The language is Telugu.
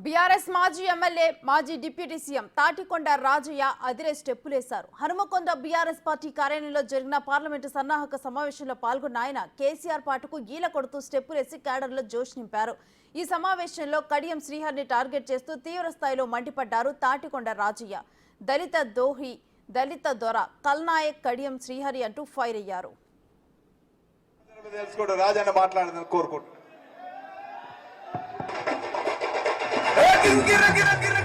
బీఆర్ఎస్ మాజీ ఎమ్మెల్యే మాజీ డిప్యూటీ సీఎం తాటికొండ రాజయ్య అదిరే స్టెప్పులేశారు. హనుమకొండ బీఆర్ఎస్ పార్టీ కార్యాలయంలో జరిగిన పార్లమెంటు సన్నాహక సమావేశంలో పాల్గొన్న ఆయన కేసీఆర్ పాటకు ఈల కొడుతూ స్టెప్పులేసి క్యాడర్లో జోష్ నింపారు. ఈ సమావేశంలో కడియం శ్రీహరిని టార్గెట్ చేస్తూ తీవ్ర స్థాయిలో మండిపడ్డారు తాటికొండ రాజయ్య. దళిత దోహి, దళిత దొర, కల్నాయక్ కడియం శ్రీహరి అంటూ ఫైర్ అయ్యారు. గిర గిర గిర